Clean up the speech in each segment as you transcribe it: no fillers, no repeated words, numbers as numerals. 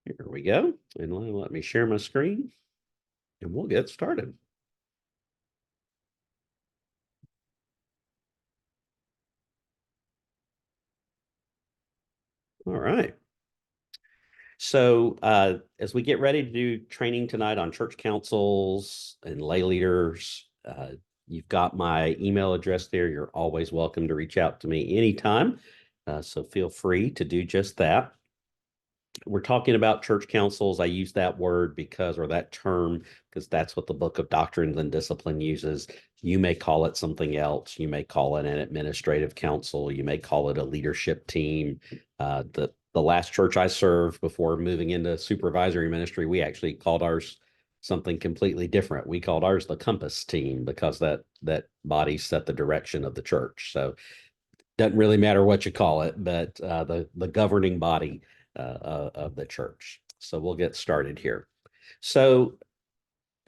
Here we go. And let me share my screen and we'll get started. All right. So, as we get ready to do training tonight on church councils and lay leaders, you've got my email address there. You're always welcome to reach out to me anytime. So, feel free to do just that. We're talking about church councils. I use that word because, or that term, because that's what the Book of Doctrines and Discipline uses. You may call it something else. You may call it an administrative council. You may call it a leadership team. The last church I served before moving into supervisory ministry, we actually called ours something completely different. We called ours the compass team because that body set the direction of the church. So doesn't really matter what you call it, but the governing body of the church. So we'll get started here. So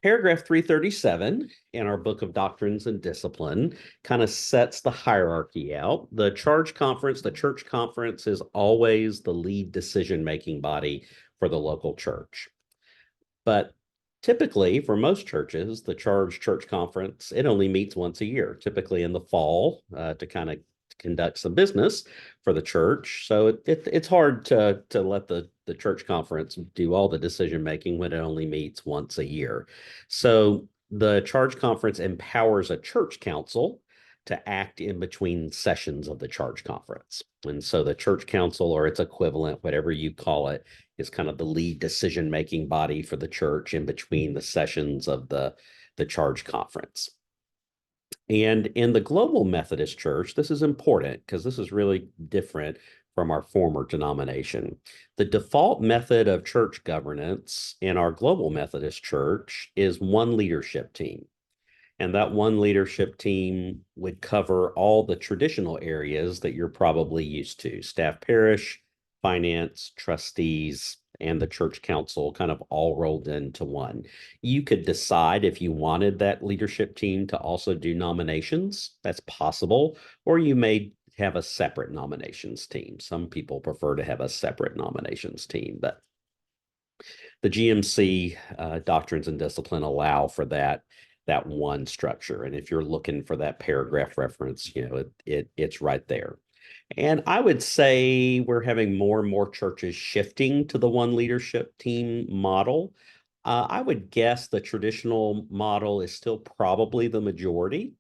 paragraph 337 in our book of doctrines and discipline kind of sets the hierarchy out. The church conference is always the lead decision-making body for the local church. But typically, for most churches, the church conference, it only meets once a year, typically in the fall, to kind of conduct some business for the church. So it's hard to let the church conference do all the decision making when it only meets once a year. So the charge conference empowers a church council to act in between sessions of the charge conference. And so the church council or its equivalent, whatever you call it, is kind of the lead decision making body for the church in between the sessions of the charge conference. And in the Global Methodist Church, this is important because this is really different from our former denomination. The default method of church governance in our Global Methodist Church is one leadership team. And that one leadership team would cover all the traditional areas that you're probably used to: staff parish, finance, trustees, and the church council, kind of all rolled into one. You could decide if you wanted that leadership team to also do nominations. That's possible. Or you may have a separate nominations team. Some people prefer to have a separate nominations team, but the GMC doctrines and discipline allow for that one structure. And if you're looking for that paragraph reference, it's right there. And I would say we're having more and more churches shifting to the one leadership team model. I would guess the traditional model is still probably the majority.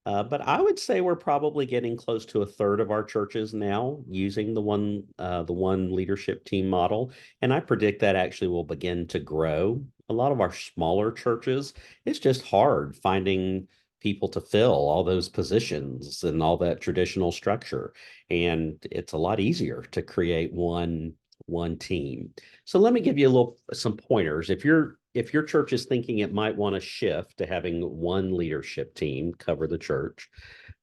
But I would say we're probably getting close to a third of our churches now using the one leadership team model, and I predict that actually will begin to grow. A lot of our smaller churches, it's just hard finding people to fill all those positions and all that traditional structure, and it's a lot easier to create one team. So let me give you some pointers. If your church is thinking it might want to shift to having one leadership team cover the church,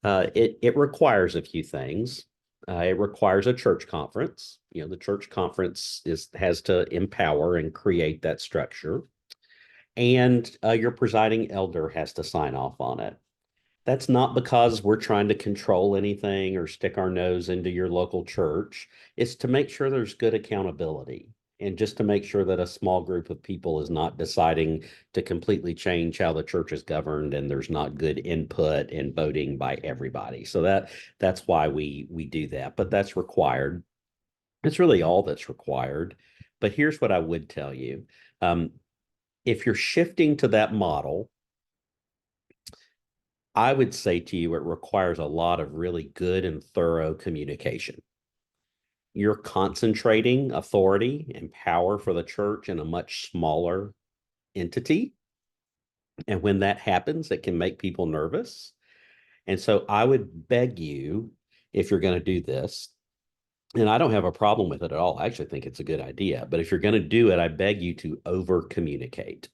it requires a few things. It requires a church conference. The church conference has to empower and create that structure, and your presiding elder has to sign off on it. That's not because we're trying to control anything or stick our nose into your local church. It's to make sure there's good accountability and just to make sure that a small group of people is not deciding to completely change how the church is governed and there's not good input and voting by everybody. So that's why we do that. But that's required. It's really all that's required. But here's what I would tell you. If you're shifting to that model, I would say to you, it requires a lot of really good and thorough communication. You're concentrating authority and power for the church in a much smaller entity. And when that happens, it can make people nervous. And so I would beg you, if you're going to do this, and I don't have a problem with it at all. I actually think it's a good idea. But if you're going to do it, I beg you to over communicate.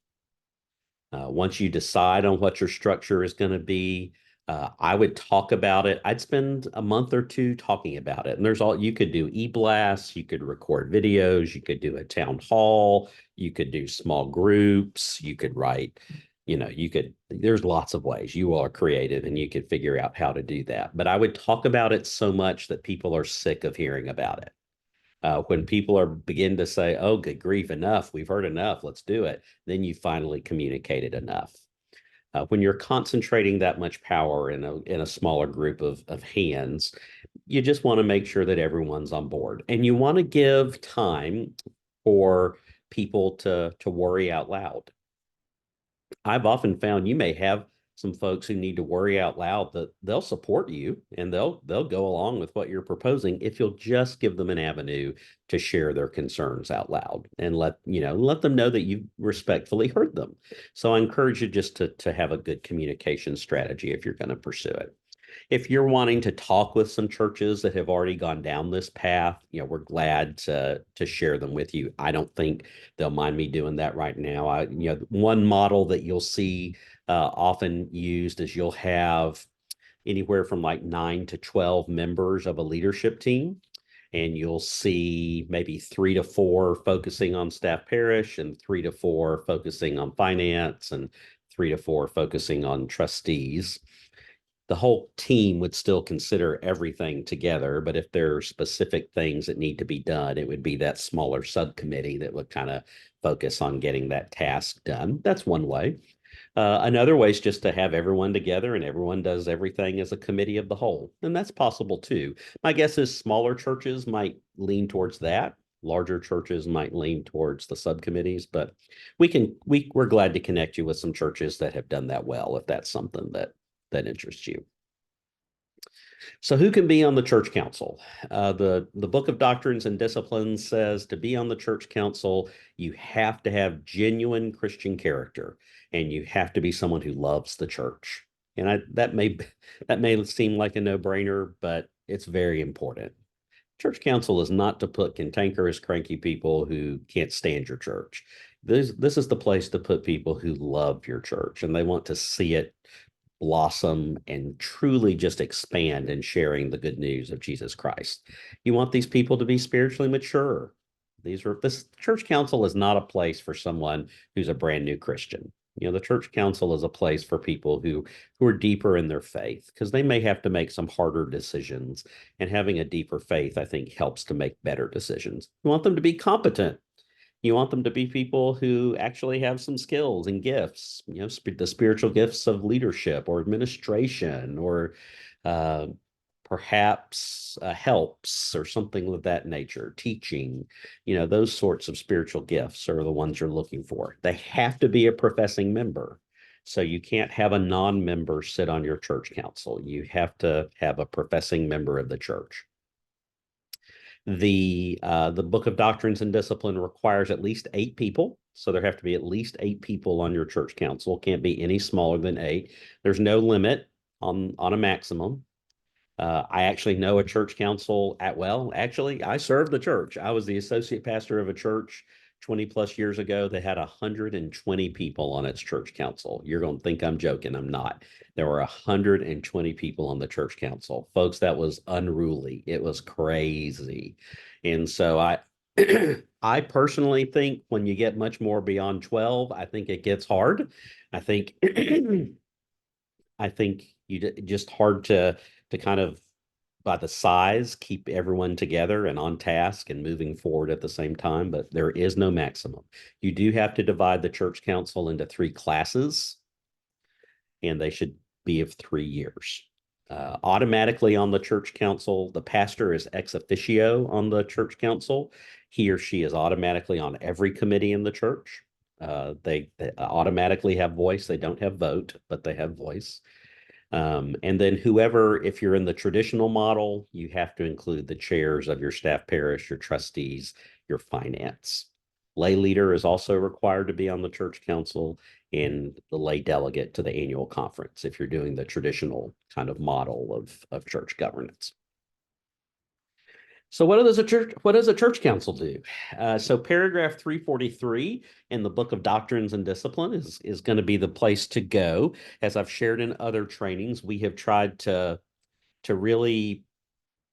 Once you decide on what your structure is going to be, I would talk about it. I'd spend a month or two talking about it. And you could do e-blasts, you could record videos, you could do a town hall, you could do small groups, you could write, there's lots of ways. You all are creative and you could figure out how to do that. But I would talk about it so much that people are sick of hearing about it. When people are begin to say, "Oh, good grief, enough! We've heard enough. Let's do it," then you finally communicated enough. When you're concentrating that much power in a smaller group of hands, you just want to make sure that everyone's on board, and you want to give time for people to worry out loud. I've often found you may have some folks who need to worry out loud that they'll support you and they'll go along with what you're proposing if you'll just give them an avenue to share their concerns out loud and let them know that you respectfully heard them. So I encourage you just to have a good communication strategy if you're going to pursue it. If you're wanting to talk with some churches that have already gone down this path, we're glad to share them with you. I don't think they'll mind me doing that right now. One model that you'll see often used is you'll have anywhere from like 9 to 12 members of a leadership team. And you'll see maybe 3 to 4 focusing on staff parish, and 3 to 4 focusing on finance, and 3 to 4 focusing on trustees. The whole team would still consider everything together, but if there are specific things that need to be done, it would be that smaller subcommittee that would kind of focus on getting that task done. That's one way. Another way is just to have everyone together and everyone does everything as a committee of the whole. And that's possible too. My guess is smaller churches might lean towards that. Larger churches might lean towards the subcommittees, but we're glad to connect you with some churches that have done that well, if that's something that interests you. So who can be on the church council? The Book of Doctrines and Disciplines says to be on the church council, you have to have genuine Christian character, and you have to be someone who loves the church. And that may seem like a no-brainer, but it's very important. Church council is not to put cantankerous, cranky people who can't stand your church. This is the place to put people who love your church and they want to see it blossom and truly just expand in sharing the good news of Jesus Christ. You want these people to be spiritually mature. This church council is not a place for someone who's a brand new Christian. The church council is a place for people who are deeper in their faith because they may have to make some harder decisions. And having a deeper faith, I think, helps to make better decisions. You want them to be competent. You want them to be people who actually have some skills and gifts, the spiritual gifts of leadership or administration or uh, perhaps helps or something of that nature, teaching. Those sorts of spiritual gifts are the ones you're looking for. They have to be a professing member. So you can't have a non-member sit on your church council. You have to have a professing member of the church. The Book of Doctrines and Discipline requires at least 8 people. So there have to be at least 8 people on your church council. Can't be any smaller than 8. There's no limit on a maximum. I actually know a church council actually, I served the church. I was the associate pastor of a church 20 plus years ago that had 120 people on its church council. You're going to think I'm joking. I'm not. There were 120 people on the church council. Folks, that was unruly. It was crazy. And so I personally think when you get much more beyond 12, I think it gets hard. I think I think just hard to kind of by the size keep everyone together and on task and moving forward at the same time, but there is no maximum. You do have to divide the church council into 3 classes, and they should be of 3 years. Automatically on the church council, the pastor is ex officio on the church council. He or she is automatically on every committee in the church. They automatically have voice. They don't have vote, but they have voice. And then if you're in the traditional model, you have to include the chairs of your staff parish, your trustees, your finance. Lay leader is also required to be on the church council and the lay delegate to the annual conference if you're doing the traditional kind of model of church governance. So what does a church council do? So paragraph 343 in the Book of Doctrines and Discipline is going to be the place to go. As I've shared in other trainings, we have tried to really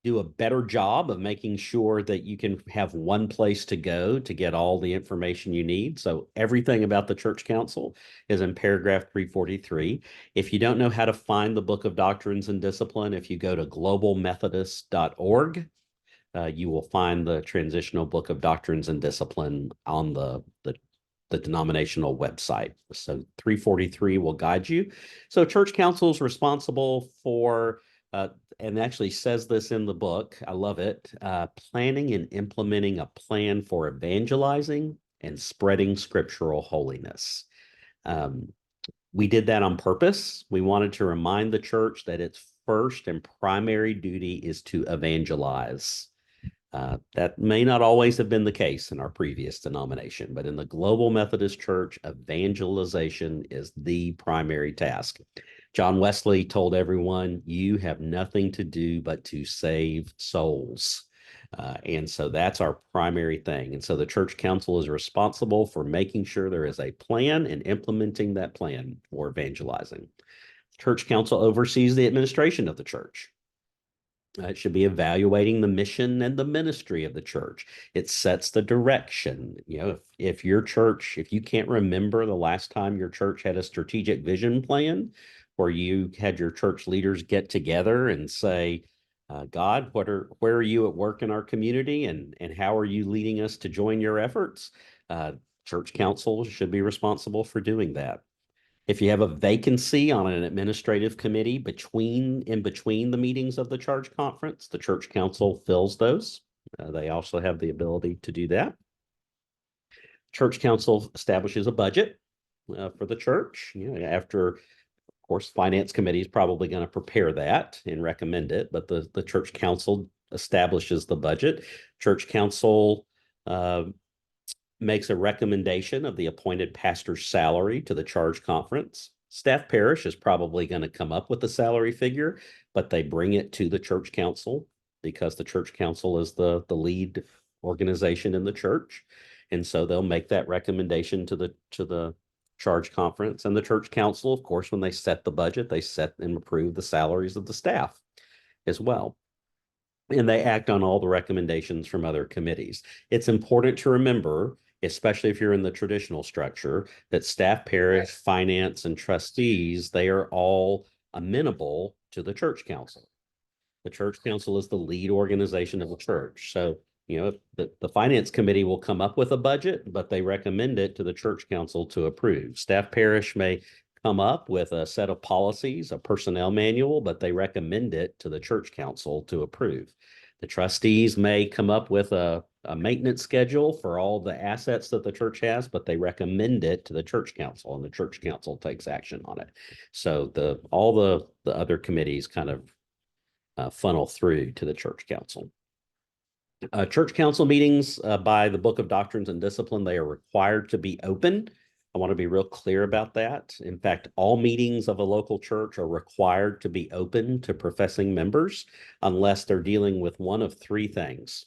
do a better job of making sure that you can have one place to go to get all the information you need. So everything about the church council is in paragraph 343. If you don't know how to find the Book of Doctrines and Discipline, if you go to globalmethodist.org, you will find the Transitional Book of Doctrines and Discipline on the denominational website. So 343 will guide you. So church council is responsible for, and actually says this in the book, I love it, planning and implementing a plan for evangelizing and spreading scriptural holiness. Um, we did that on purpose. We wanted to remind the church that its first and primary duty is to evangelize. That may not always have been the case in our previous denomination, but in the Global Methodist Church, evangelization is the primary task. John Wesley told everyone, you have nothing to do but to save souls. And so that's our primary thing. And so the church council is responsible for making sure there is a plan and implementing that plan for evangelizing. Church council oversees the administration of the church. It should be evaluating the mission and the ministry of the church. It sets the direction. You know, if your church, if you can't remember the last time your church had a strategic vision plan where you had your church leaders get together and say, God, where are you at work in our community, and how are you leading us to join your efforts? Church council should be responsible for doing that. If you have a vacancy on an administrative committee in between the meetings of the church conference, the church council fills those. They also have the ability to do that. Church council establishes a budget for the church. You know, after, of course, finance committee is probably going to prepare that and recommend it, but the church council establishes the budget. Church council makes a recommendation of the appointed pastor's salary to the charge conference. Staff parish is probably going to come up with the salary figure, but they bring it to the church council because the church council is the lead organization in the church. And so they'll make that recommendation to the charge conference. And the church council, of course, when they set the budget, they set and approve the salaries of the staff as well. And they act on all the recommendations from other committees. It's important to remember, especially if you're in the traditional structure, that staff, parish, finance, and trustees, they are all amenable to the church council. The church council is the lead organization of the church. So, you know, the finance committee will come up with a budget, but they recommend it to the church council to approve. Staff parish may come up with a set of policies, a personnel manual, but they recommend it to the church council to approve. The trustees may come up with a maintenance schedule for all the assets that the church has, but they recommend it to the church council, and the church council takes action on it. So all the other committees kind of funnel through to the church council. Church council meetings by the Book of Doctrines and Discipline, they are required to be open. I want to be real clear about that. In fact, all meetings of a local church are required to be open to professing members unless they're dealing with one of three things: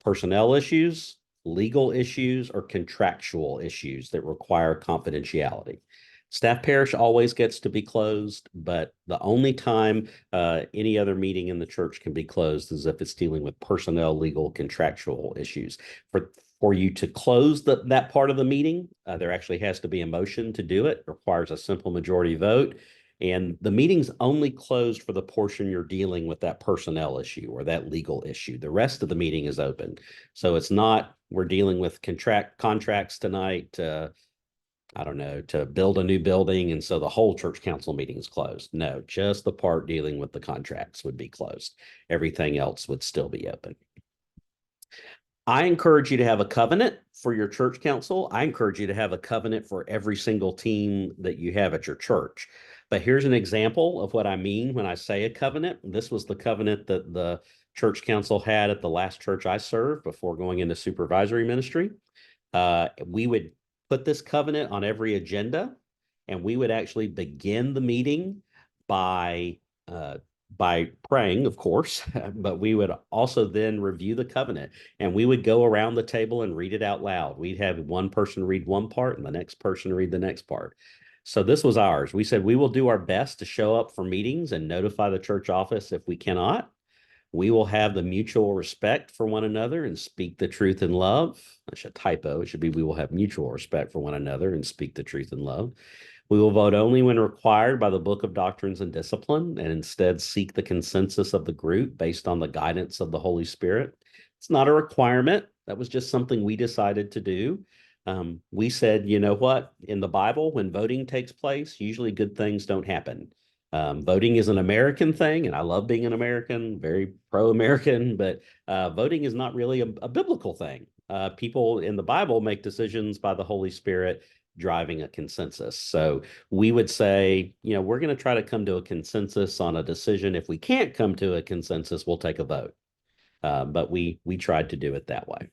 personnel issues, legal issues, or contractual issues that require confidentiality. Staff parish always gets to be closed, but the only time any other meeting in the church can be closed is if it's dealing with personnel, legal, contractual issues. For you to close that part of the meeting, there actually has to be a motion to do it. It requires a simple majority vote. And the meeting's only closed for the portion you're dealing with that personnel issue or that legal issue. The rest of the meeting is open. So it's not, we're dealing with contracts tonight, I don't know, to build a new building, and so the whole church council meeting is closed. No, just the part dealing with the contracts would be closed. Everything else would still be open. I encourage you to have a covenant for your church council. I encourage you to have a covenant for every single team that you have at your church. But here's an example of what I mean when I say a covenant. This was the covenant that the church council had at the last church I served before going into supervisory ministry. We would put this covenant on every agenda, and we would actually begin the meeting by praying, of course, but we would also then review the covenant, and we would go around the table and read it out loud. We'd have one person read one part and the next person read the next part. So this was ours. We said we will do our best to show up for meetings and notify the church office if we cannot. We will have the mutual respect for one another and speak the truth in love. That's a typo. It should be we will have mutual respect for one another and speak the truth in love. We will vote only when required by the Book of Doctrines and Discipline, and instead seek the consensus of the group based on the guidance of the Holy Spirit. It's not a requirement. That was just something we decided to do. We said, you know what? In the Bible, when voting takes place, usually good things don't happen. Voting is an American thing, and I love being an American, very pro-American, but voting is not really a biblical thing. People in the Bible make decisions by the Holy Spirit driving a consensus. So we would say, you know, we're going to try to come to a consensus on a decision. If we can't come to a consensus, we'll take a vote. But we tried to do it that way.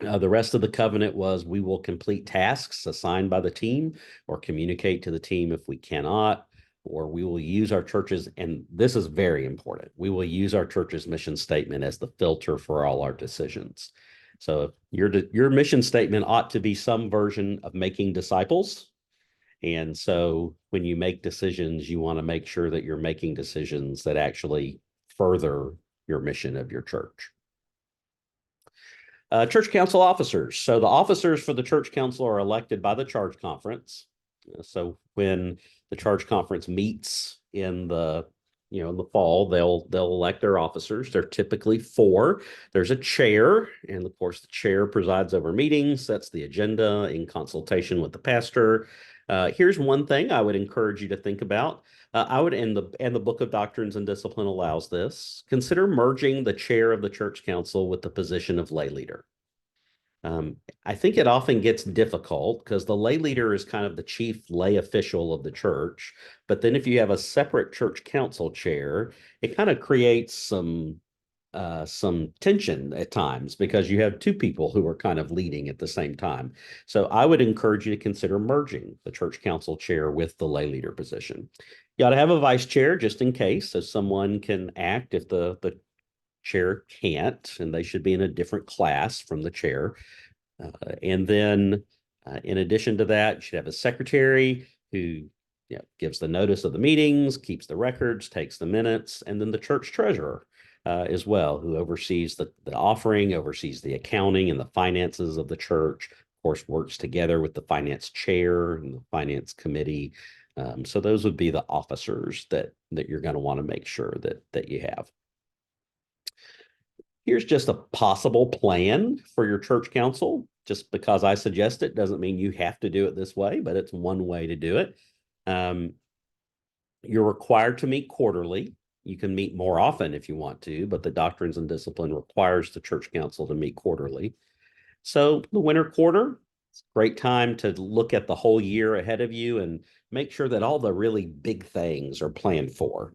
The rest of the covenant was we will complete tasks assigned by the team or communicate to the team if we cannot, or we will use our church's, and this is very important, we will use our church's mission statement as the filter for all our decisions. So your mission statement ought to be some version of making disciples. And so when you make decisions, you want to make sure that you're making decisions that actually further your mission of your church. Church council officers. So the officers for the church council are elected by the charge conference. So when the charge conference meets in the in the fall, they'll elect their officers. They're typically four. There's a chair, and of course the chair presides over meetings, sets the agenda in consultation with the pastor. Here's one thing I would encourage you to think about. I would, and the Book of Doctrines and Discipline allows this. Consider merging the chair of the church council with the position of lay leader. I think it often gets difficult because the lay leader is kind of the chief lay official of the church. But then if you have a separate church council chair, it kind of creates some tension at times because you have two people who are kind of leading at the same time. So I would encourage you to consider merging the church council chair with the lay leader position. You ought to have a vice chair just in case, so someone can act if the chair can't, and they should be in a different class from the chair. And then in addition to that, you should have a secretary who gives the notice of the meetings, keeps the records, takes the minutes, and then the church treasurer as well, who oversees the offering, oversees the accounting and the finances of the church, of course, works together with the finance chair and the finance committee. So those would be the officers that you're going to want to make sure that you have. Here's just a possible plan for your church council. Just because I suggest it doesn't mean you have to do it this way, but it's one way to do it. You're required to meet quarterly. You can meet more often if you want to, but the Doctrines and Discipline requires the church council to meet quarterly. So the winter quarter, it's a great time to look at the whole year ahead of you and make sure that all the really big things are planned for.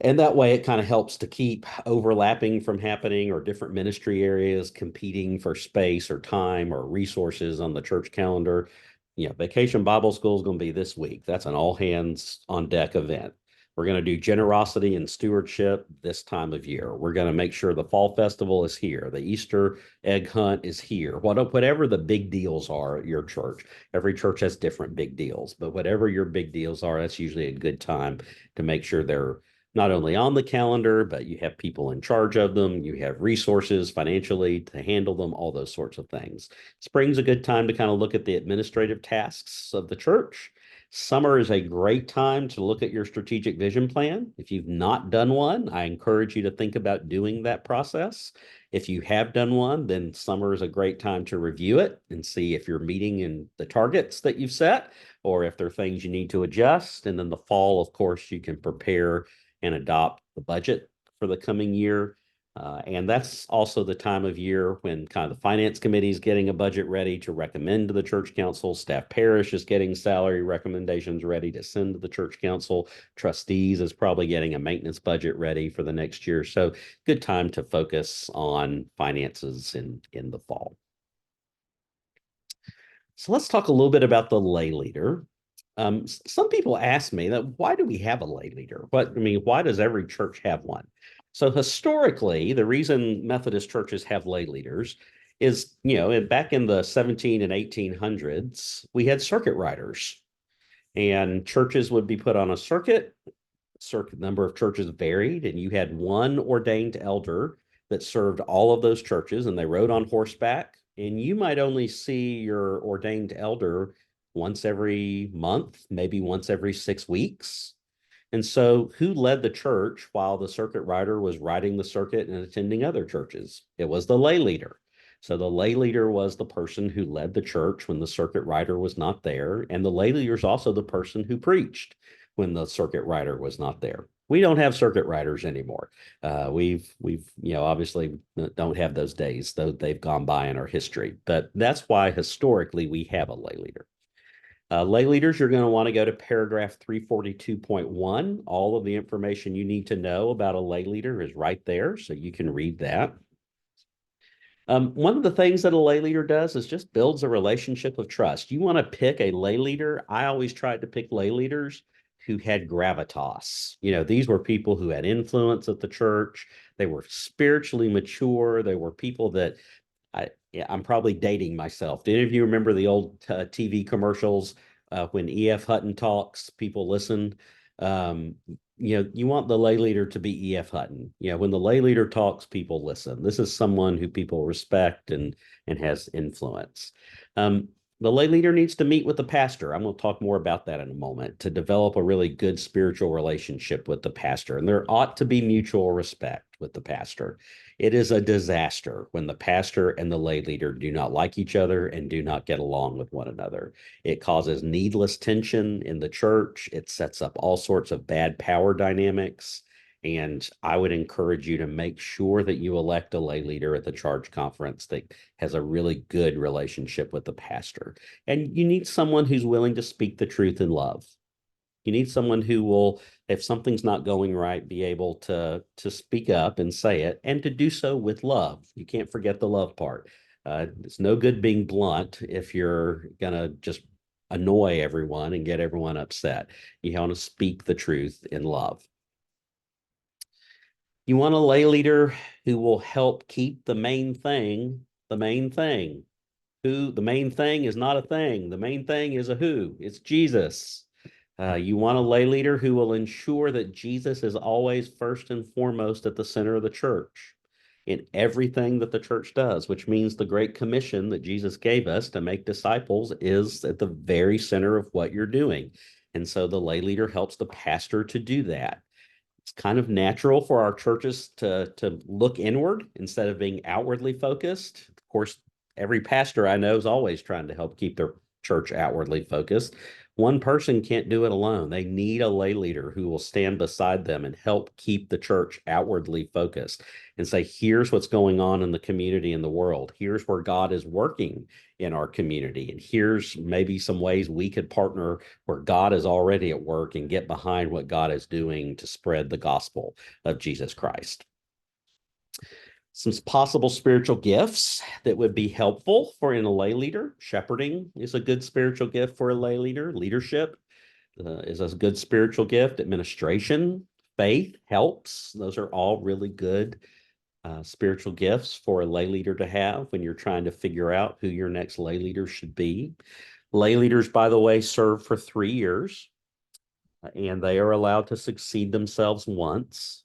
And that way it kind of helps to keep overlapping from happening or different ministry areas competing for space or time or resources on the church calendar. Vacation Bible School is going to be this week. That's an all hands on deck event. We're going to do generosity and stewardship this time of year. We're going to make sure the fall festival is here. The Easter egg hunt is here. Whatever the big deals are at your church. Every church has different big deals, but whatever your big deals are, that's usually a good time to make sure they're not only on the calendar, but you have people in charge of them. You have resources financially to handle them, all those sorts of things. Spring's a good time to kind of look at the administrative tasks of the church. Summer is a great time to look at your strategic vision plan. If you've not done one, I encourage you to think about doing that process. If you have done one, then summer is a great time to review it and see if you're meeting in the targets that you've set or if there are things you need to adjust. And then the fall, of course, you can prepare and adopt the budget for the coming year. And that's also the time of year when kind of the finance committee is getting a budget ready to recommend to the church council. Staff parish is getting salary recommendations ready to send to the church council. Trustees is probably getting a maintenance budget ready for the next year. So good time to focus on finances in the fall. So let's talk a little bit about the lay leader. Some people ask me that why do we have a lay leader? Why does every church have one? So historically, the reason Methodist churches have lay leaders is, back in the 17 and 1800s, we had circuit riders, and churches would be put on a circuit. Circuit number of churches varied, and you had one ordained elder that served all of those churches, and they rode on horseback. And you might only see your ordained elder once every month, maybe once every 6 weeks. And so, who led the church while the circuit rider was riding the circuit and attending other churches? It was the lay leader. So, the lay leader was the person who led the church when the circuit rider was not there. And the lay leader is also the person who preached when the circuit rider was not there. We don't have circuit riders anymore. We've obviously don't have those days, though they've gone by in our history. But that's why historically we have a lay leader. Lay leaders, you're going to want to go to paragraph 342.1. All of the information you need to know about a lay leader is right there, so you can read that. One of the things that a lay leader does is just builds a relationship of trust. You want to pick a lay leader. I always tried to pick lay leaders who had gravitas. These were people who had influence at the church. They were spiritually mature. They were people that I'm probably dating myself. Do any of you remember the old TV commercials when E.F. Hutton talks, people listen? You want the lay leader to be E.F. Hutton. When the lay leader talks, people listen. This is someone who people respect and has influence. The lay leader needs to meet with the pastor. I'm going to talk more about that in a moment to develop a really good spiritual relationship with the pastor. And there ought to be mutual respect with the pastor. It is a disaster when the pastor and the lay leader do not like each other and do not get along with one another. It causes needless tension in the church. It sets up all sorts of bad power dynamics. And I would encourage you to make sure that you elect a lay leader at the charge conference that has a really good relationship with the pastor. And you need someone who's willing to speak the truth in love. You need someone who will, if something's not going right, be able to speak up and say it, and to do so with love. You can't forget the love part. It's no good being blunt if you're going to just annoy everyone and get everyone upset. You want to speak the truth in love. You want a lay leader who will help keep the main thing the main thing. The main thing is not a thing. The main thing is a who. It's Jesus. You want a lay leader who will ensure that Jesus is always first and foremost at the center of the church in everything that the church does, which means the Great Commission that Jesus gave us to make disciples is at the very center of what you're doing. And so the lay leader helps the pastor to do that. It's kind of natural for our churches to look inward instead of being outwardly focused. Of course, every pastor I know is always trying to help keep their church outwardly focused. One person can't do it alone. They need a lay leader who will stand beside them and help keep the church outwardly focused and say, here's what's going on in the community and the world. Here's where God is working in our community. And here's maybe some ways we could partner where God is already at work and get behind what God is doing to spread the gospel of Jesus Christ. Some possible spiritual gifts that would be helpful for a lay leader. Shepherding is a good spiritual gift for a lay leader. Leadership is a good spiritual gift. Administration, faith helps. Those are all really good spiritual gifts for a lay leader to have when you're trying to figure out who your next lay leader should be. Lay leaders, by the way, serve for 3 years, and they are allowed to succeed themselves once,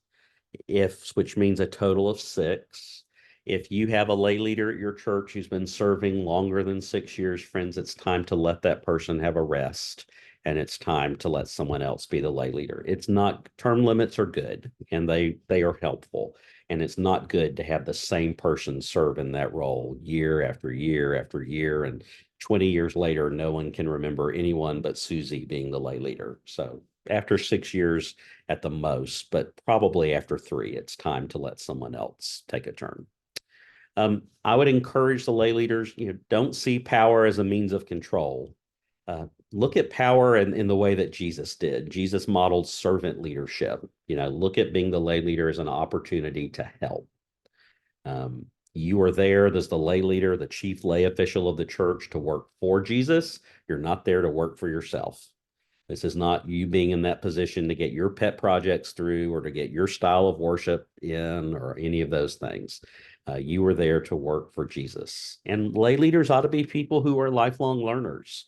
which means a total of 6. If you have a lay leader at your church who's been serving longer than 6 years, friends, it's time to let that person have a rest, and it's time to let someone else be the lay leader. It's not, term limits are good, and they are helpful, and it's not good to have the same person serve in that role year after year after year, and 20 years later, no one can remember anyone but Susie being the lay leader. So after 6 years at the most, but probably after 3, it's time to let someone else take a turn. I would encourage the lay leaders, don't see power as a means of control. Look at power in the way that Jesus did. Jesus modeled servant leadership. Look at being the lay leader as an opportunity to help. You are there as the lay leader, the chief lay official of the church, to work for Jesus. You're not there to work for yourself. This is not you being in that position to get your pet projects through or to get your style of worship in or any of those things. You are there to work for Jesus. And lay leaders ought to be people who are lifelong learners,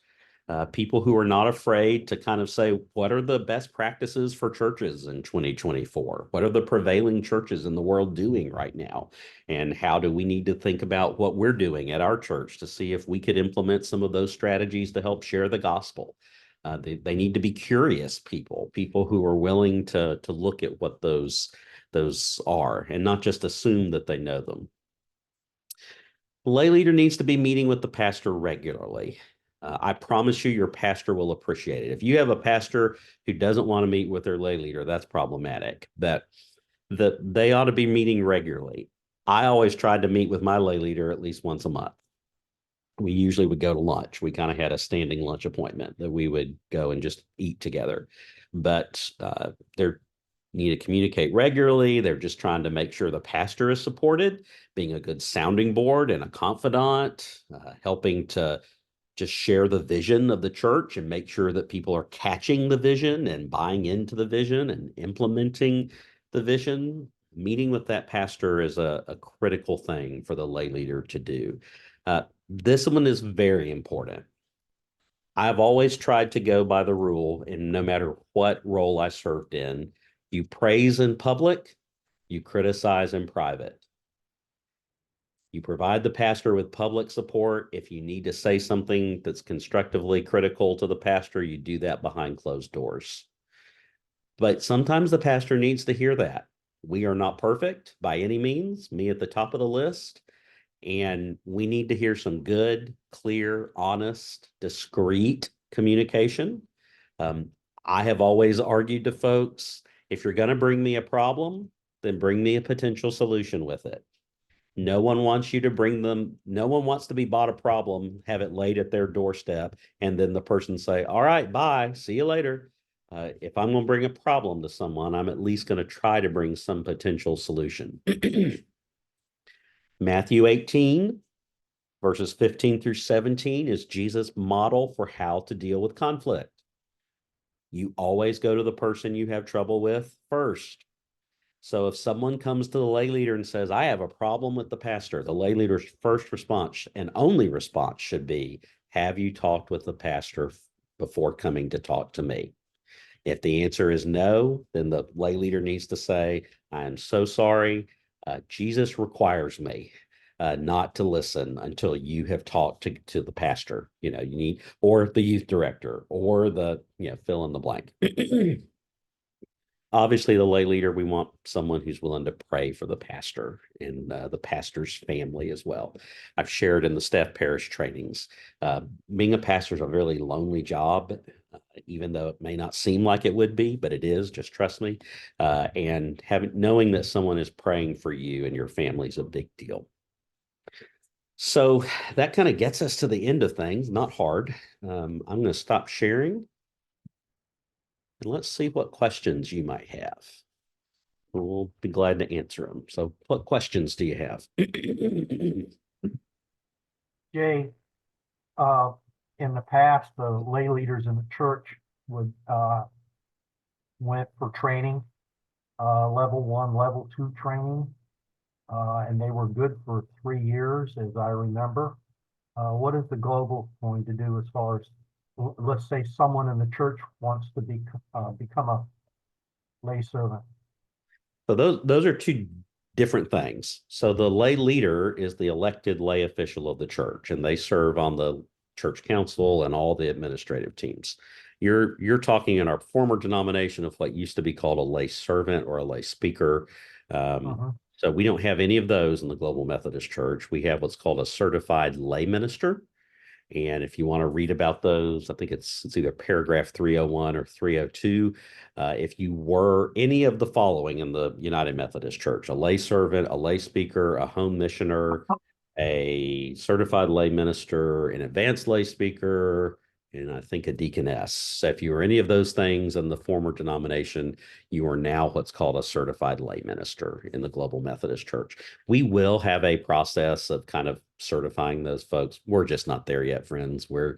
people who are not afraid to kind of say, what are the best practices for churches in 2024? What are the prevailing churches in the world doing right now? And how do we need to think about what we're doing at our church to see if we could implement some of those strategies to help share the gospel? They need to be curious people who are willing to look at what those are and not just assume that they know them. The lay leader needs to be meeting with the pastor regularly. I promise you, your pastor will appreciate it. If you have a pastor who doesn't want to meet with their lay leader, that's problematic. That they ought to be meeting regularly. I always tried to meet with my lay leader at least once a month. We usually would go to lunch. We kind of had a standing lunch appointment that we would go and just eat together. But they need to communicate regularly. They're just trying to make sure the pastor is supported, being a good sounding board and a confidant, helping to just share the vision of the church and make sure that people are catching the vision and buying into the vision and implementing the vision. Meeting with that pastor is a critical thing for the lay leader to do. This one is very important. I've always tried to go by the rule, and no matter what role I served in, you praise in public, you criticize in private. You provide the pastor with public support. If you need to say something that's constructively critical to the pastor, you do that behind closed doors. But sometimes the pastor needs to hear that. We are not perfect by any means, me at the top of the list. And we need to hear some good, clear, honest, discreet communication. Um, I have always argued to folks, if you're going to bring me a problem, then bring me a potential solution with it. No one wants you to bring them, no one wants to be bought a problem, have it laid at their doorstep, and then the person say, all right, bye, see you later. If I'm going to bring a problem to someone, I'm at least going to try to bring some potential solution. Matthew 18, verses 15 through 17 is Jesus' model for how to deal with conflict. You always go to the person you have trouble with first. So if someone comes to the lay leader and says, I have a problem with the pastor, the lay leader's first response and only response should be, have you talked with the pastor before coming to talk to me? If the answer is no, then the lay leader needs to say, I am so sorry. Jesus requires me not to listen until you have talked to the pastor. You need, or the youth director, or the, fill in the blank. Obviously, the lay leader, we want someone who's willing to pray for the pastor and the pastor's family as well. I've shared in the staff parish trainings. Being a pastor is a really lonely job, even though it may not seem like it would be, but it is. Just trust me. And knowing that someone is praying for you and your family is a big deal. So that kind of gets us to the end of things. Not hard. I'm going to stop sharing. And let's see what questions you might have. We'll be glad to answer them. So what questions do you have? Jay, in the past, the lay leaders in the church would went for training, level 1, level 2 training, and they were good for 3 years, as I remember. What is the global going to do as far as, let's say, someone in the church wants to become a lay servant? So those are two different things. So the lay leader is the elected lay official of the church, and they serve on the church council and all the administrative teams. You're talking in our former denomination of what used to be called a lay servant or a lay speaker. So we don't have any of those in the Global Methodist Church. We have what's called a certified lay minister. And if you want to read about those, I think it's either paragraph 301 or 302. If you were any of the following in the United Methodist Church, a lay servant, a lay speaker, a home missioner, a certified lay minister, an advanced lay speaker, and I think a deaconess. So if you were any of those things in the former denomination, you are now what's called a certified lay minister in the Global Methodist Church. We will have a process of kind of certifying those folks. We're just not there yet, friends. We're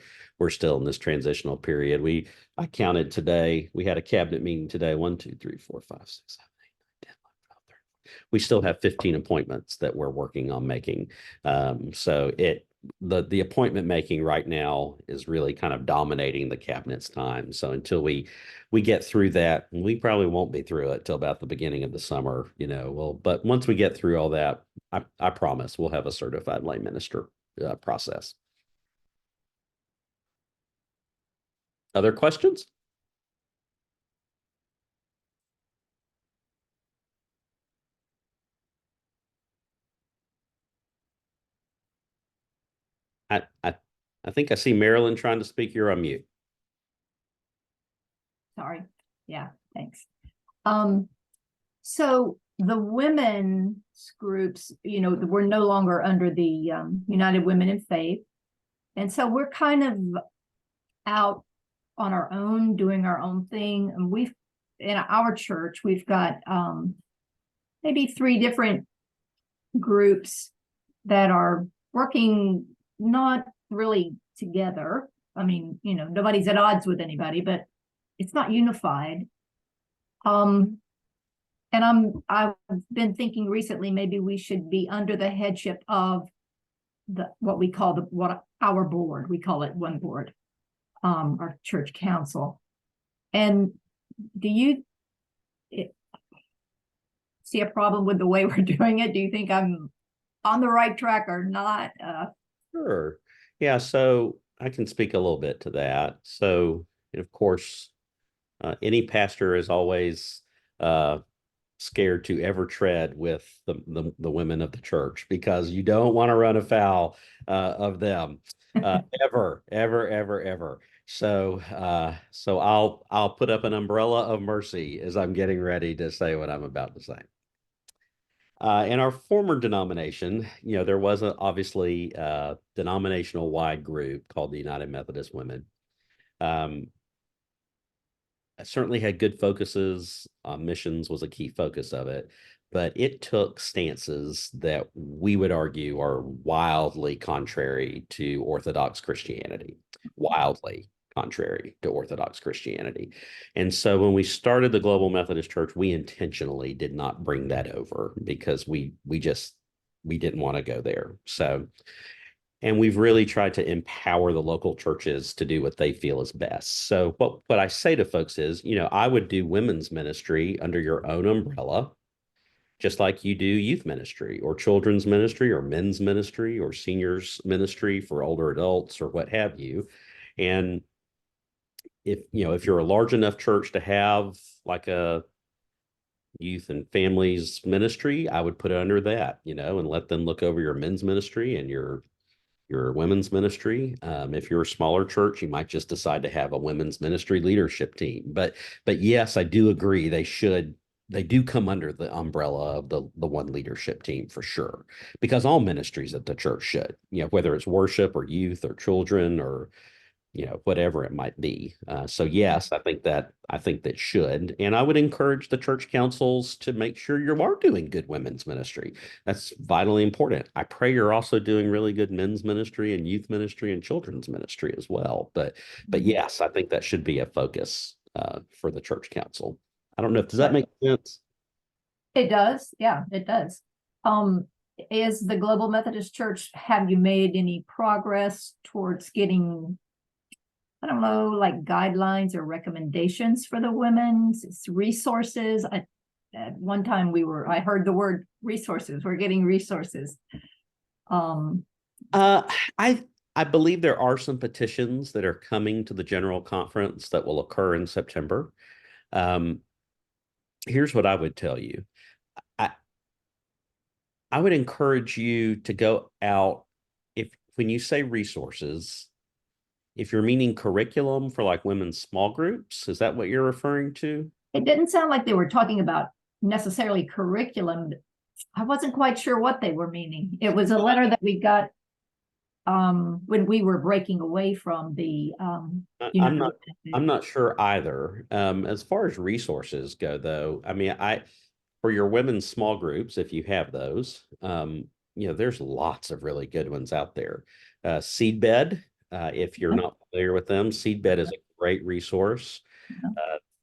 still in this transitional period. I counted today. We had a cabinet meeting today. 1, 2, 3, 4, 5, 6, 7, 8, 9, 10, 11, 12, 13. We still have 15 appointments that we're working on making. So the appointment making right now is really kind of dominating the cabinet's time. So until we get through that, and we probably won't be through it till about the beginning of the summer, but once we get through all that, I promise we'll have a certified lay minister process. Other questions? I, I, I think I see Marilyn trying to speak. You're on mute. Sorry. Yeah, thanks. Um, so the women's groups, we're no longer under the United Women in Faith. And so we're kind of out on our own, doing our own thing. And in our church, we've got maybe 3 different groups that are working not really together. I mean, nobody's at odds with anybody, but it's not unified. And I've been thinking recently, maybe we should be under the headship of what we call our board. We call it one board, our church council. And do you see a problem with the way we're doing it? Do you think I'm on the right track or not? Sure. Yeah, so I can speak a little bit to that. So, of course, any pastor is always scared to ever tread with the women of the church because you don't want to run afoul of them ever, ever, ever, ever. So I'll put up an umbrella of mercy as I'm getting ready to say what I'm about to say. In our former denomination, there was obviously a denominational wide group called the United Methodist Women. Um, I certainly had good focuses. Missions was a key focus of it, but it took stances that we would argue are wildly contrary to Orthodox Christianity, wildly contrary to Orthodox Christianity. And so when we started the Global Methodist Church, we intentionally did not bring that over because we didn't want to go there. So and we've really tried to empower the local churches to do what they feel is best. So what I say to folks is, I would do women's ministry under your own umbrella, just like you do youth ministry or children's ministry or men's ministry or seniors ministry for older adults or what have you. And if you're a large enough church to have like a youth and families ministry, I would put it under that, and let them look over your men's ministry and your women's ministry. If you're a smaller church, you might just decide to have a women's ministry leadership team. But yes, I do agree they do come under the umbrella of the one leadership team for sure, because all ministries at the church should, whether it's worship or youth or children or whatever it might be. So yes, I think that should, and I would encourage the church councils to make sure you are doing good women's ministry. That's vitally important. I pray you're also doing really good men's ministry and youth ministry and children's ministry as well. But yes, I think that should be a focus for the church council. I don't know if does that make sense? It does. Yeah, it does. Is the Global Methodist Church, have you made any progress towards getting, I don't know, like guidelines or recommendations for the women's resources? At one time I heard the word resources. We're getting resources. I believe there are some petitions that are coming to the general conference that will occur in September. Here's what I would tell you. I would encourage you to go out when you say resources, if you're meaning curriculum for like women's small groups, is that what you're referring to? It didn't sound like they were talking about necessarily curriculum. I wasn't quite sure what they were meaning. It was a letter that we got when we were breaking away from the I'm not sure either. As far as resources go, though, I mean, for your women's small groups, if you have those, there's lots of really good ones out there. Seedbed, if you're not familiar with them, Seedbed is a great resource.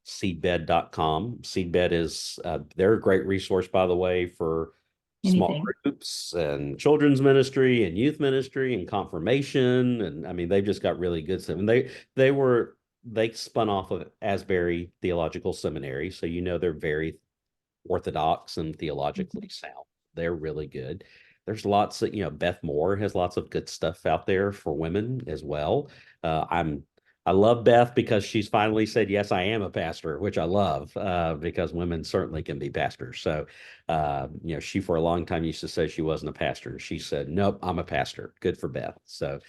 Seedbed.com. Seedbed is they're a great resource, by the way, for small groups and children's ministry and youth ministry and confirmation. And I mean, they've just got really good stuff. And they spun off of Asbury Theological Seminary. So they're very orthodox and theologically sound. They're really good. There's lots of, Beth Moore has lots of good stuff out there for women as well. I love Beth because she's finally said, yes, I am a pastor, which I love, because women certainly can be pastors. So, she for a long time used to say she wasn't a pastor. She said, nope, I'm a pastor. Good for Beth. So,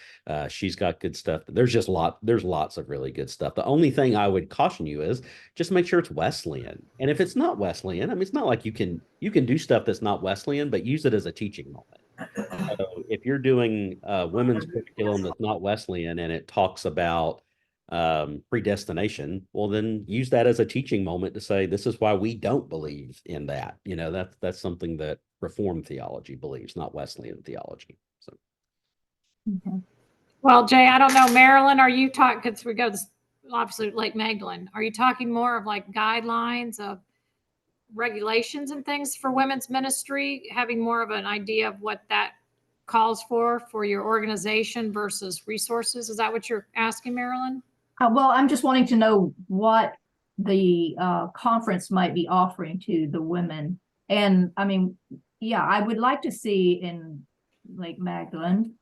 she's got good stuff. There's lots of really good stuff. The only thing I would caution you is just make sure it's Wesleyan. And if it's not Wesleyan, I mean, it's not like you can do stuff that's not Wesleyan, but use it as a teaching moment. So if you're doing women's curriculum that's not Wesleyan and it talks about predestination, well, then use that as a teaching moment to say, this is why we don't believe in that. That's something that Reformed theology believes, not Wesleyan theology. So. Okay. Well, Jay, I don't know, Marilyn, are you talking, because we go to obviously Lake Magdalene, are you talking more of like guidelines of regulations and things for women's ministry, having more of an idea of what that calls for your organization versus resources? Is that what you're asking, Marilyn? Well, I'm just wanting to know what the conference might be offering to the women. And I mean, yeah, I would like to see in Lake Magdalene,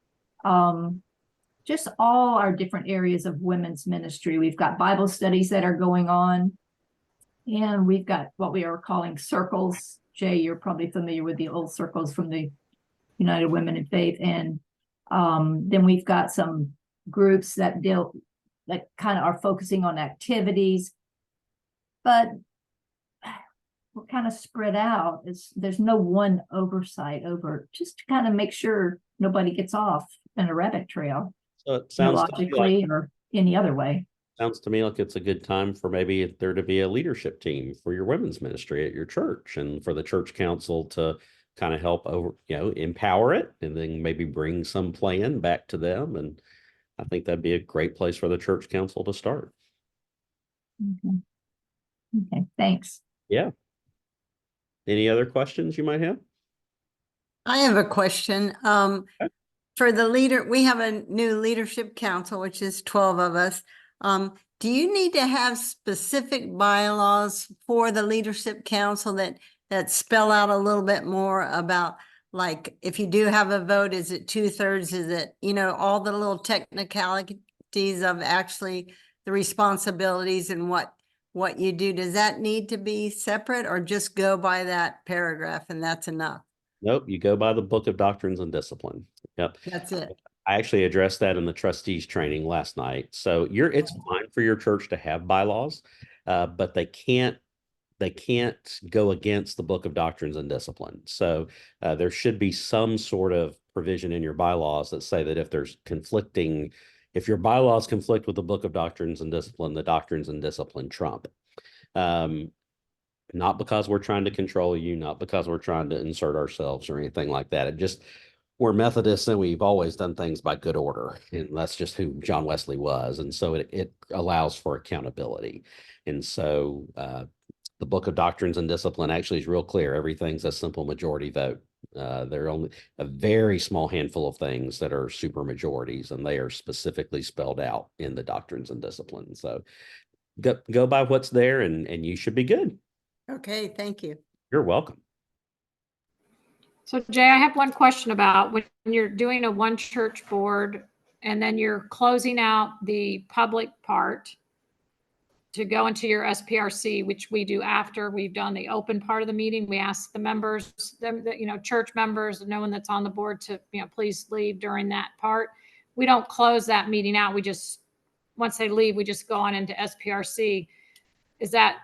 just all our different areas of women's ministry. We've got Bible studies that are going on, and we've got what we are calling circles. Jay, you're probably familiar with the old circles from the United Women in Faith. And then we've got some groups that kind of are focusing on activities, but we're kind of spread out. There's no one oversight over, just to kind of make sure nobody gets off in a rabbit trail, So it sounds to me logically or any other way. Sounds to me like it's a good time for maybe there to be a leadership team for your women's ministry at your church, and for the church council to kind of help empower it, and then maybe bring some plan back to them. And I think that'd be a great place for the church council to start. Okay, thanks. Yeah. Any other questions you might have? I have a question. For the leader, we have a new leadership council, which is 12 of us. Do you need to have specific bylaws for the leadership council that spell out a little bit more about, like, if you do have a vote, is it 2/3? Is it, all the little technicalities of actually the responsibilities and what you do? Does that need to be separate, or just go by that paragraph and that's enough? Nope, you go by the Book of Doctrines and Discipline. Yep. That's it. I actually addressed that in the trustees training last night. So it's fine for your church to have bylaws, but they can't go against the Book of Doctrines and Discipline. So there should be some sort of provision in your bylaws that say that if your bylaws conflict with the Book of Doctrines and Discipline, the Doctrines and Discipline trump. Not because we're trying to control you, not because we're trying to insert ourselves or anything like that. We're Methodists and we've always done things by good order. And that's just who John Wesley was. And so it allows for accountability. And so the Book of Doctrines and Discipline actually is real clear. Everything's a simple majority vote. There are only a very small handful of things that are super majorities, and they are specifically spelled out in the Doctrines and Discipline. So go by what's there, and you should be good. Okay, thank you. You're welcome. So Jay, I have one question about when you're doing a one church board and then you're closing out the public part to go into your SPRC, which we do after we've done the open part of the meeting. We ask the members, church members, no one that's on the board to, please leave during that part. We don't close that meeting out. Once they leave, we just go on into SPRC. Is that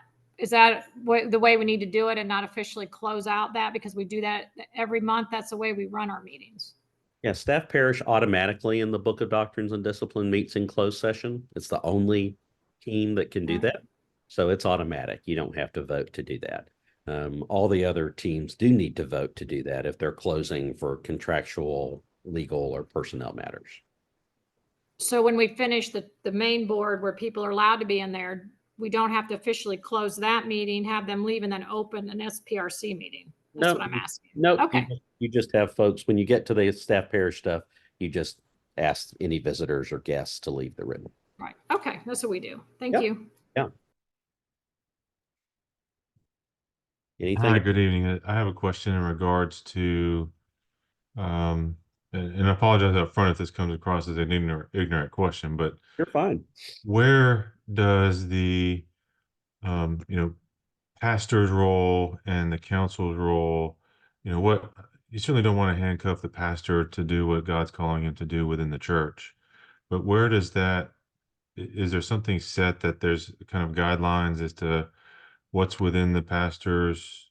the way we need to do it, and not officially close out that, because we do that every month? That's the way we run our meetings. Yeah, staff parish automatically in the Book of Doctrines and Discipline meets in closed session. It's the only team that can do that. So it's automatic. You don't have to vote to do that. All the other teams do need to vote to do that if they're closing for contractual, legal, or personnel matters. So when we finish the main board where people are allowed to be in there, we don't have to officially close that meeting, have them leave, and then open an SPRC meeting. That's what I'm asking. No, okay. You just have folks, when you get to the staff parish stuff, you just ask any visitors or guests to leave the room. Right. Okay. That's what we do. Thank you. Yeah. Anything? Hi, good evening. I have a question in regards to and I apologize up front if this comes across as an ignorant question, but You're fine. where does the, you know, pastor's role and the council's role, you know, what, you certainly don't want to handcuff the pastor to do what God's calling him to do within the church, but where does that, is there something set that there's kind of guidelines as to what's within the pastor's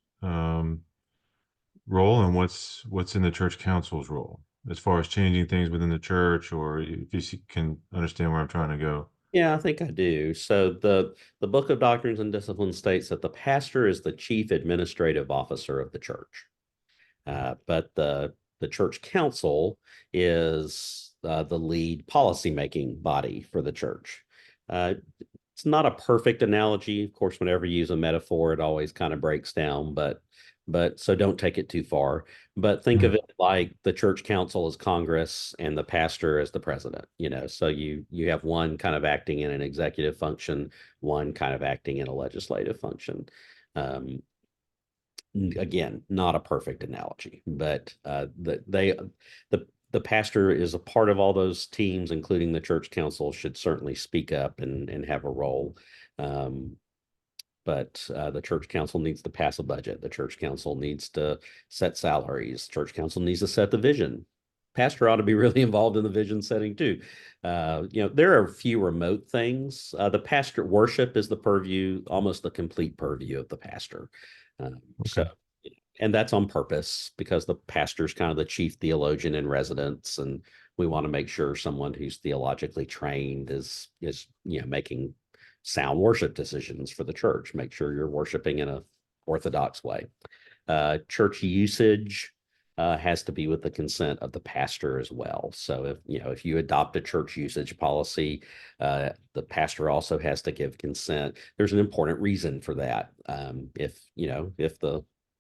role and what's in the church council's role as far as changing things within the church, or if can understand where I'm trying to go? Yeah, I think I do. So the Book of Doctrines and Discipline states that the pastor is the chief administrative officer of the church. But the church council is the lead policymaking body for the church. It's not a perfect analogy. Of course, whenever you use a metaphor, it always kind of breaks down, but so don't take it too far. But think of it like the church council is Congress and the pastor is the president, you know. So you have one kind of acting in an executive function, one kind of acting in a legislative function. Again, not a perfect analogy, but the pastor is a part of all those teams, including the church council, should certainly speak up and have a role. But the church council needs to pass a budget. The church council needs to set salaries. Church council needs to set the vision. Pastor ought to be really involved in the vision setting too. You know, there are a few remote things. The pastor worship is the purview, almost the complete purview of the pastor. So, and that's on purpose because the pastor's kind of the chief theologian in residence, and we want to make sure someone who's theologically trained is you know making sound worship decisions for the church. Make sure you're worshiping in a orthodox way. Church usage has to be with the consent of the pastor as well. So if you adopt a church usage policy, the pastor also has to give consent. There's an important reason for that.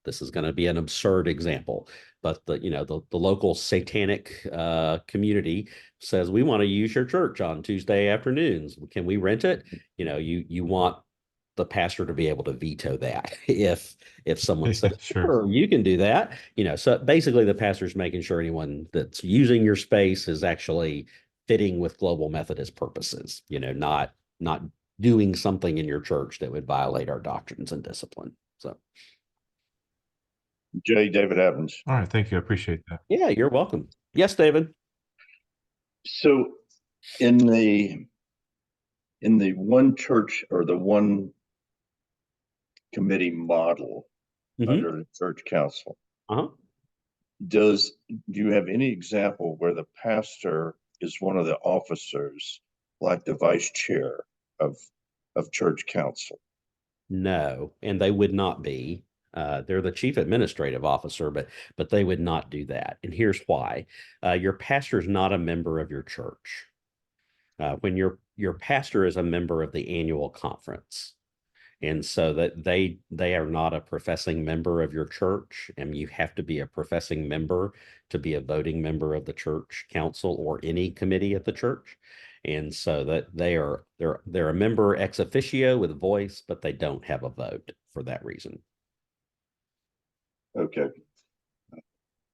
This is going to be an absurd example, but the local satanic community says we want to use your church on Tuesday afternoons. Can we rent it? You want the pastor to be able to veto that if someone says sure, you can do that. So basically the pastor's making sure anyone that's using your space is actually fitting with Global Methodist purposes, not doing something in your church that would violate our doctrines and discipline. So David Evans. All right, thank you. I appreciate that. Yeah, you're welcome. Yes, David. So in the one church or the one committee model under the church council, do you have any example where the pastor is one of the officers, like the vice chair of church council? No, and they would not be. They're the chief administrative officer, but they would not do that. And here's why. Your pastor is not a member of your church. When your pastor is a member of the annual conference. And so that they are not a professing member of your church, and you have to be a professing member to be a voting member of the church council or any committee at the church. And so that they're a member ex officio with a voice, but they don't have a vote for that reason. Okay.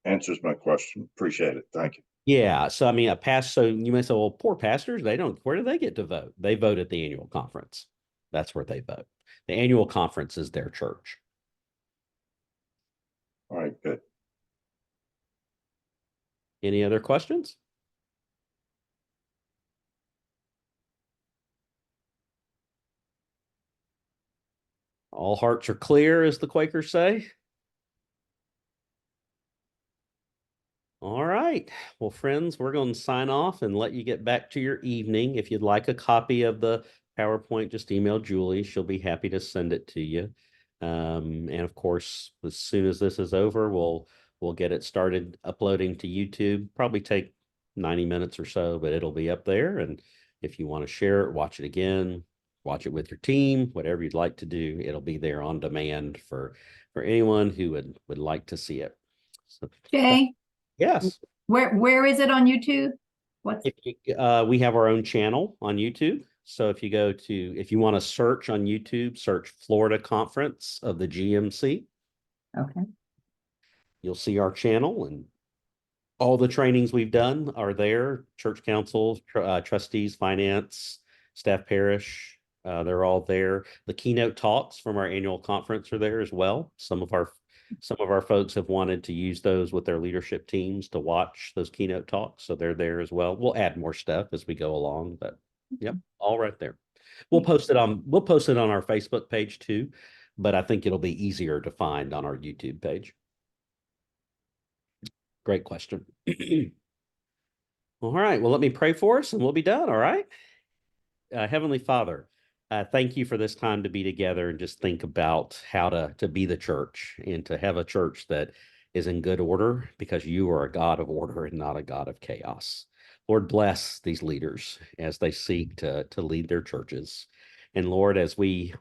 Answers my question. Appreciate it. Thank you. Yeah. So, I mean, so you may say, well, poor pastors, where do they get to vote? They vote at the annual conference. That's where they vote. The annual conference is their church. All right, good. Any other questions? All hearts are clear, as the Quakers say. All right. Well, friends, we're going to sign off and let you get back to your evening. If you'd like a copy of the PowerPoint, just email Julie. She'll be happy to send it to you. And of course, as soon as this is over, we'll get it started uploading to YouTube. Probably take 90 minutes or so, but it'll be up there. And if you want to share it, watch it again, watch it with your team, whatever you'd like to do, it'll be there on demand for anyone who would like to see it. So, Jay? Yes. Where is it on YouTube? We have our own channel on YouTube. So if you want to search on YouTube, search Florida Conference of the GMC. Okay. You'll see our channel, and All the trainings we've done are there. Church council, trustees, finance, staff parish, they're all there. The keynote talks from our annual conference are there as well. Some of our folks have wanted to use those with their leadership teams to watch those keynote talks, so they're there as well. We'll add more stuff as we go along, but yep, all right there. We'll post it on our Facebook page too, but I think it'll be easier to find on our YouTube page. Great question. All right, well, let me pray for us and we'll be done. All right. Heavenly Father, thank you for this time to be together and just think about how to be the church and to have a church that is in good order, because you are a God of order and not a God of chaos. Lord, bless these leaders as they seek to lead their churches. And Lord, as we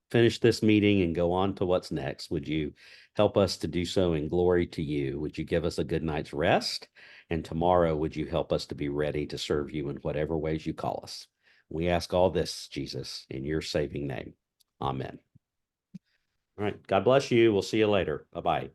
finish this meeting and go on to what's next, would you help us to do so in glory to you? Would you give us a good night's rest? And tomorrow, would you help us to be ready to serve you in whatever ways you call us? We ask all this, Jesus, in your saving name. Amen. All right. God bless you. We'll see you later. Bye-bye.